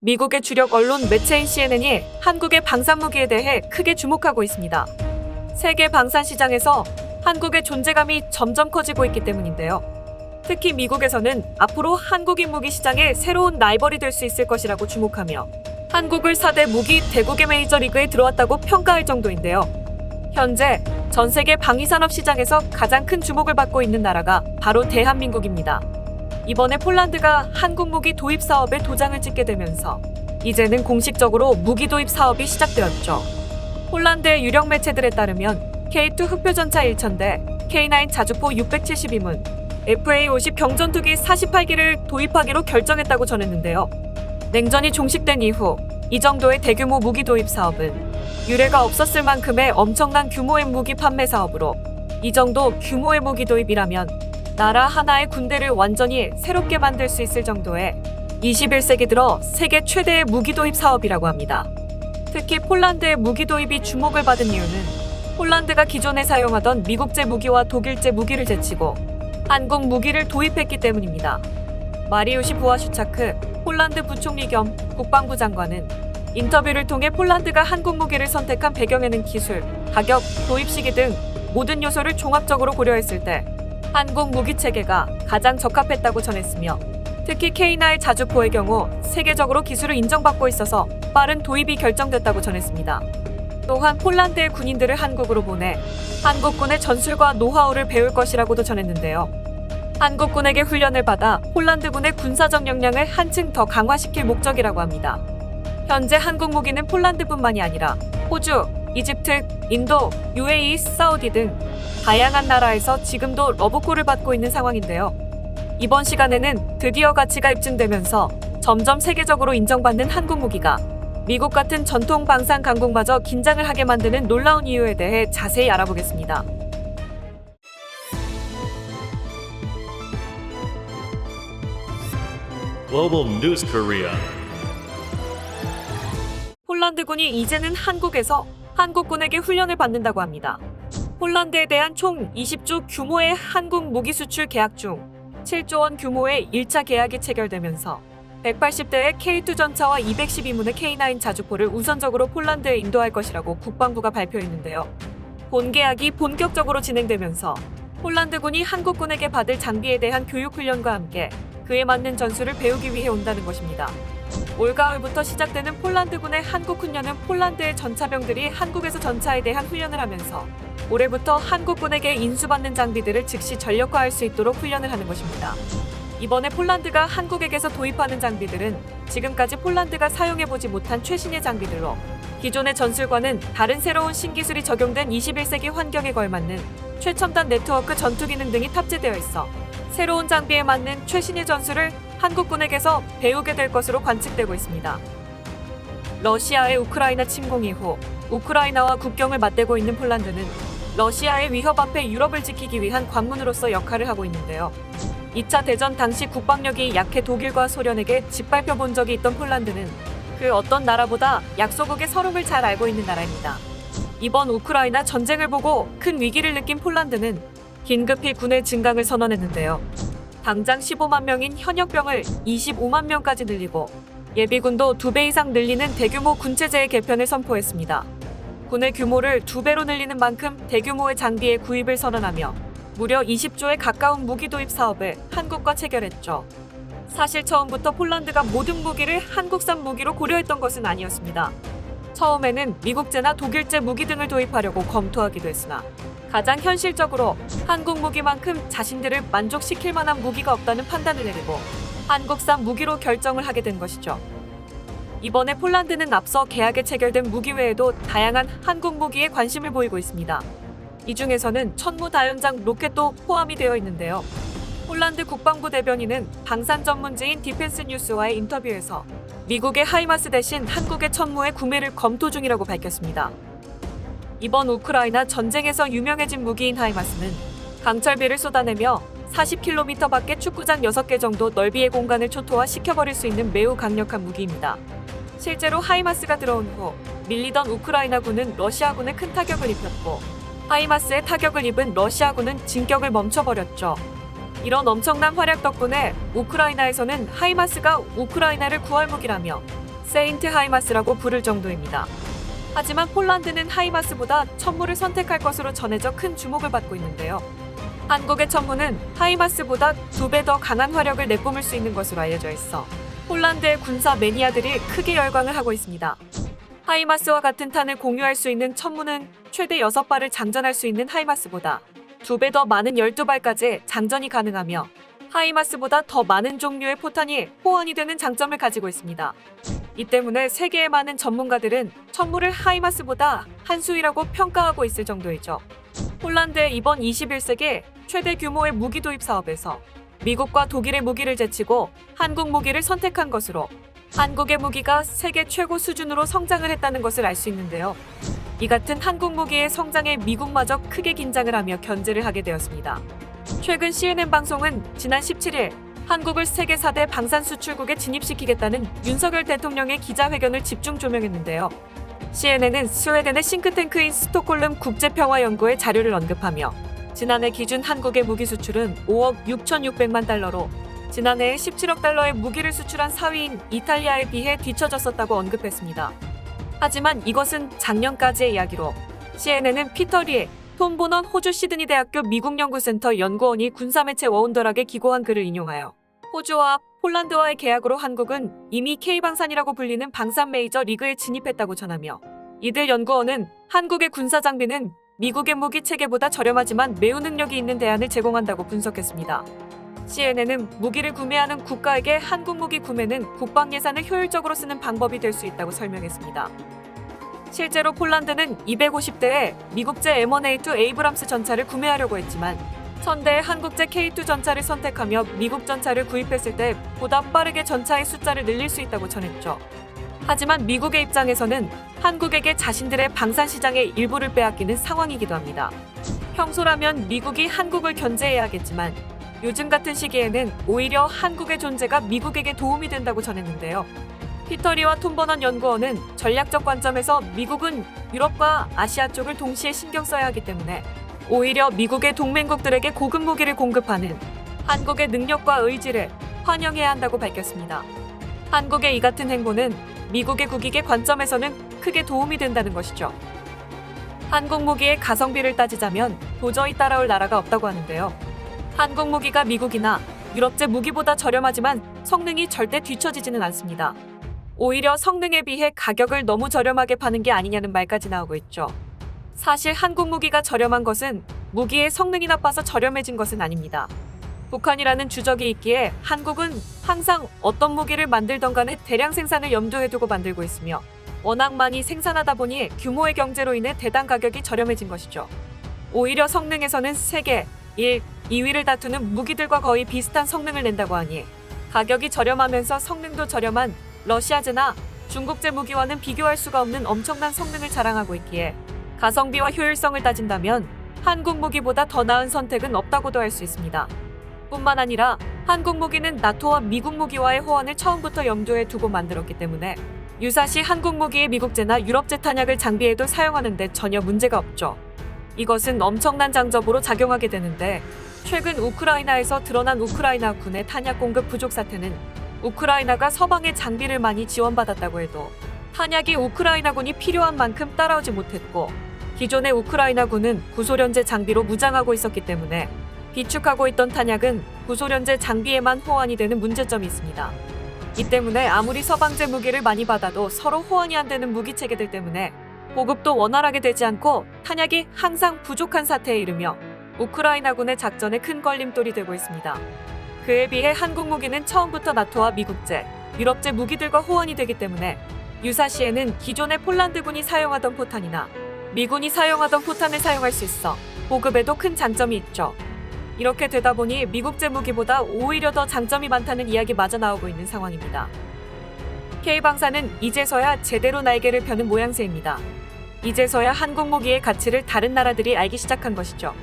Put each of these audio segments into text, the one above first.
미국의 주력 언론 매체인 CNN이 한국의 방산무기에 대해 크게 주목하고 있습니다. 세계 방산 시장에서 한국의 존재감이 점점 커지고 있기 때문인데요. 특히 미국에서는 앞으로 한국인 무기 시장의 새로운 라이벌이 될 수 있을 것이라고 주목하며 한국을 4대 무기 대국의 메이저리그에 들어왔다고 평가할 정도인데요. 현재 전 세계 방위산업 시장에서 가장 큰 주목을 받고 있는 나라가 바로 대한민국입니다. 이번에 폴란드가 한국 무기 도입 사업에 도장을 찍게 되면서 이제는 공식적으로 무기 도입 사업이 시작되었죠. 폴란드의 유력 매체들에 따르면 K2 흑표전차 1000대, K9 자주포 672문, FA50 경전투기 48기를 도입하기로 결정했다고 전했는데요. 냉전이 종식된 이후 이 정도의 대규모 무기 도입 사업은 유례가 없었을 만큼의 엄청난 규모의 무기 판매 사업으로 이 정도 규모의 무기 도입이라면 나라 하나의 군대를 완전히 새롭게 만들 수 있을 정도의 21세기 들어 세계 최대의 무기 도입 사업이라고 합니다. 특히 폴란드의 무기 도입이 주목을 받은 이유는 폴란드가 기존에 사용하던 미국제 무기와 독일제 무기를 제치고 한국 무기를 도입했기 때문입니다. 마리우시 부아슈차크 폴란드 부총리 겸 국방부 장관은 인터뷰를 통해 폴란드가 한국 무기를 선택한 배경에는 기술, 가격, 도입 시기 등 모든 요소를 종합적으로 고려했을 때 한국 무기 체계가 가장 적합했다고 전했으며 특히 K9 자주포의 경우 세계적으로 기술을 인정받고 있어서 빠른 도입이 결정됐다고 전했습니다. 또한 폴란드의 군인들을 한국으로 보내 한국군의 전술과 노하우를 배울 것이라고도 전했는데요. 한국군에게 훈련을 받아 폴란드군의 군사적 역량을 한층 더 강화시킬 목적이라고 합니다. 현재 한국 무기는 폴란드뿐만이 아니라 호주, 이집트, 인도, UAE, 사우디 등 다양한 나라에서 지금도 러브콜을 받고 있는 상황인데요. 이번 시간에는 드디어 가치가 입증되면서 점점 세계적으로 인정받는 한국 무기가 미국 같은 전통 방산 강국마저 긴장을 하게 만드는 놀라운 이유에 대해 자세히 알아보겠습니다. Global News Korea. 폴란드군이 이제는 한국에서 한국군에게 훈련을 받는다고 합니다. 폴란드에 대한 총 20조 규모의 한국 무기 수출 계약 중 7조 원 규모의 1차 계약이 체결되면서 180대의 K2 전차와 212문의 K9 자주포를 우선적으로 폴란드에 인도할 것이라고 국방부가 발표했는데요. 본 계약이 본격적으로 진행되면서 폴란드군이 한국군에게 받을 장비에 대한 교육 훈련과 함께 그에 맞는 전술을 배우기 위해 온다는 것입니다. 올가을부터 시작되는 폴란드군의 한국 훈련은 폴란드의 전차병들이 한국에서 전차에 대한 훈련을 하면서 올해부터 한국군에게 인수받는 장비들을 즉시 전력화할 수 있도록 훈련을 하는 것입니다. 이번에 폴란드가 한국에게서 도입하는 장비들은 지금까지 폴란드가 사용해보지 못한 최신의 장비들로 기존의 전술과는 다른 새로운 신기술이 적용된 21세기 환경에 걸맞는 최첨단 네트워크 전투 기능 등이 탑재되어 있어 새로운 장비에 맞는 최신의 전술을 한국군에게서 배우게 될 것으로 관측되고 있습니다. 러시아의 우크라이나 침공 이후 우크라이나와 국경을 맞대고 있는 폴란드는 러시아의 위협 앞에 유럽을 지키기 위한 관문으로서 역할을 하고 있는데요. 2차 대전 당시 국방력이 약해 독일과 소련에게 짓밟혀 본 적이 있던 폴란드는 그 어떤 나라보다 약소국의 서름을 잘 알고 있는 나라입니다. 이번 우크라이나 전쟁을 보고 큰 위기를 느낀 폴란드는 긴급히 군의 증강을 선언했는데요. 당장 15만 명인 현역병을 25만 명까지 늘리고 예비군도 2배 이상 늘리는 대규모 군체제의 개편을 선포했습니다. 군의 규모를 2배로 늘리는 만큼 대규모의 장비의 구입을 선언하며 무려 20조에 가까운 무기 도입 사업을 한국과 체결했죠. 사실 처음부터 폴란드가 모든 무기를 한국산 무기로 고려했던 것은 아니었습니다. 처음에는 미국제나 독일제 무기 등을 도입하려고 검토하기도 했으나 가장 현실적으로 한국 무기만큼 자신들을 만족시킬 만한 무기가 없다는 판단을 내리고 한국산 무기로 결정을 하게 된 것이죠. 이번에 폴란드는 앞서 계약에 체결된 무기 외에도 다양한 한국 무기에 관심을 보이고 있습니다. 이 중에서는 천무다연장 로켓도 포함이 되어 있는데요. 폴란드 국방부 대변인은 방산 전문지인 디펜스 뉴스와의 인터뷰에서 미국의 하이마스 대신 한국의 천무의 구매를 검토 중이라고 밝혔습니다. 이번 우크라이나 전쟁에서 유명해진 무기인 하이마스는 강철비를 쏟아내며 40km 밖의 축구장 6개 정도 넓이의 공간을 초토화시켜버릴 수 있는 매우 강력한 무기입니다. 실제로 하이마스가 들어온 후 밀리던 우크라이나군은 러시아군에 큰 타격을 입혔고 하이마스의 타격을 입은 러시아군은 진격을 멈춰버렸죠. 이런 엄청난 활약 덕분에 우크라이나에서는 하이마스가 우크라이나를 구할 무기라며 세인트 하이마스라고 부를 정도입니다. 하지만 폴란드는 하이마스보다 천무를 선택할 것으로 전해져 큰 주목을 받고 있는데요. 한국의 천무는 하이마스보다 2배 더 강한 화력을 내뿜을 수 있는 것으로 알려져 있어 폴란드의 군사 매니아들이 크게 열광을 하고 있습니다. 하이마스와 같은 탄을 공유할 수 있는 천무는 최대 6발을 장전할 수 있는 하이마스보다 2배 더 많은 12발까지 장전이 가능하며 하이마스보다 더 많은 종류의 포탄이 호환이 되는 장점을 가지고 있습니다. 이 때문에 세계의 많은 전문가들은 천무를 하이마스보다 한 수위라고 평가하고 있을 정도이죠. 폴란드의 이번 21세기 최대 규모의 무기 도입 사업에서 미국과 독일의 무기를 제치고 한국 무기를 선택한 것으로 한국의 무기가 세계 최고 수준으로 성장을 했다는 것을 알 수 있는데요. 이 같은 한국 무기의 성장에 미국마저 크게 긴장을 하며 견제를 하게 되었습니다. 최근 CNN 방송은 지난 17일 한국을 세계 4대 방산 수출국에 진입시키겠다는 윤석열 대통령의 기자회견을 집중 조명했는데요. CNN은 스웨덴의 싱크탱크인 스톡홀름 국제평화연구의 자료를 언급하며 지난해 기준 한국의 무기 수출은 5억 6,600만 달러로 지난해에 17억 달러의 무기를 수출한 4위인 이탈리아에 비해 뒤처졌었다고 언급했습니다. 하지만 이것은 작년까지의 이야기로 CNN은 피터 리의 톰 보넌 호주 시드니 대학교 미국 연구센터 연구원이 군사매체 워운더락에 기고한 글을 인용하여 호주와 폴란드와의 계약으로 한국은 이미 K방산이라고 불리는 방산 메이저 리그에 진입했다고 전하며 이들 연구원은 한국의 군사 장비는 미국의 무기 체계보다 저렴하지만 매우 능력이 있는 대안을 제공한다고 분석했습니다. CNN은 무기를 구매하는 국가에게 한국 무기 구매는 국방 예산을 효율적으로 쓰는 방법이 될 수 있다고 설명했습니다. 실제로 폴란드는 250대의 미국제 M1A2 에이브람스 전차를 구매하려고 했지만 1000대의 한국제 K2 전차를 선택하며 미국 전차를 구입했을 때 보다 빠르게 전차의 숫자를 늘릴 수 있다고 전했죠. 하지만 미국의 입장에서는 한국에게 자신들의 방산 시장의 일부를 빼앗기는 상황이기도 합니다. 평소라면 미국이 한국을 견제해야겠지만 요즘 같은 시기에는 오히려 한국의 존재가 미국에게 도움이 된다고 전했는데요. 피터리와 톰 버넌 연구원은 전략적 관점에서 미국은 유럽과 아시아 쪽을 동시에 신경 써야 하기 때문에 오히려 미국의 동맹국들에게 고급 무기를 공급하는 한국의 능력과 의지를 환영해야 한다고 밝혔습니다. 한국의 이 같은 행보는 미국의 국익의 관점에서는 크게 도움이 된다는 것이죠. 한국 무기의 가성비를 따지자면 도저히 따라올 나라가 없다고 하는데요. 한국 무기가 미국이나 유럽제 무기보다 저렴하지만 성능이 절대 뒤처지지는 않습니다. 오히려 성능에 비해 가격을 너무 저렴하게 파는 게 아니냐는 말까지 나오고 있죠. 사실 한국 무기가 저렴한 것은 무기의 성능이 나빠서 저렴해진 것은 아닙니다. 북한이라는 주적이 있기에 한국은 항상 어떤 무기를 만들던 간에 대량 생산을 염두에 두고 만들고 있으며 워낙 많이 생산하다 보니 규모의 경제로 인해 대당 가격이 저렴해진 것이죠. 오히려 성능에서는 세계 1, 2위를 다투는 무기들과 거의 비슷한 성능을 낸다고 하니 가격이 저렴하면서 성능도 저렴한 러시아제나 중국제 무기와는 비교할 수가 없는 엄청난 성능을 자랑하고 있기에 가성비와 효율성을 따진다면 한국 무기보다 더 나은 선택은 없다고도 할 수 있습니다. 뿐만 아니라 한국 무기는 나토와 미국 무기와의 호환을 처음부터 염두에 두고 만들었기 때문에 유사시 한국 무기의 미국제나 유럽제 탄약을 장비에도 사용하는 데 전혀 문제가 없죠. 이것은 엄청난 장점으로 작용하게 되는데 최근 우크라이나에서 드러난 우크라이나 군의 탄약 공급 부족 사태는 우크라이나가 서방의 장비를 많이 지원받았다고 해도 탄약이 우크라이나군이 필요한 만큼 따라오지 못했고 기존의 우크라이나군은 구소련제 장비로 무장하고 있었기 때문에 비축하고 있던 탄약은 구소련제 장비에만 호환이 되는 문제점이 있습니다. 이 때문에 아무리 서방제 무기를 많이 받아도 서로 호환이 안 되는 무기 체계들 때문에 보급도 원활하게 되지 않고 탄약이 항상 부족한 사태에 이르며 우크라이나군의 작전에 큰 걸림돌이 되고 있습니다. 그에 비해 한국 무기는 처음부터 나토와 미국제, 유럽제 무기들과 호환이 되기 때문에 유사시에는 기존의 폴란드군이 사용하던 포탄이나 미군이 사용하던 포탄을 사용할 수 있어 보급에도 큰 장점이 있죠. 이렇게 되다 보니 미국제 무기보다 오히려 더 장점이 많다는 이야기마저 나오고 있는 상황입니다. K방사는 이제서야 제대로 날개를 펴는 모양새입니다. 이제서야 한국 무기의 가치를 다른 나라들이 알기 시작한 것이죠.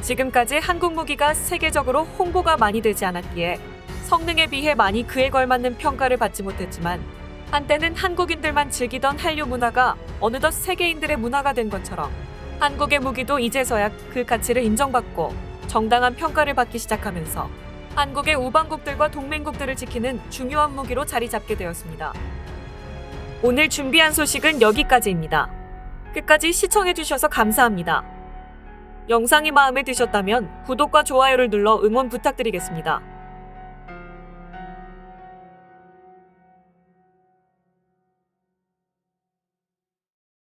지금까지 한국 무기가 세계적으로 홍보가 많이 되지 않았기에 성능에 비해 많이 그에 걸맞는 평가를 받지 못했지만 한때는 한국인들만 즐기던 한류 문화가 어느덧 세계인들의 문화가 된 것처럼 한국의 무기도 이제서야 그 가치를 인정받고 정당한 평가를 받기 시작하면서 한국의 우방국들과 동맹국들을 지키는 중요한 무기로 자리 잡게 되었습니다. 오늘 준비한 소식은 여기까지입니다. 끝까지 시청해주셔서 감사합니다. 영상이 마음에 드셨다면 구독과 좋아요를 눌러 응원 부탁드리겠습니다.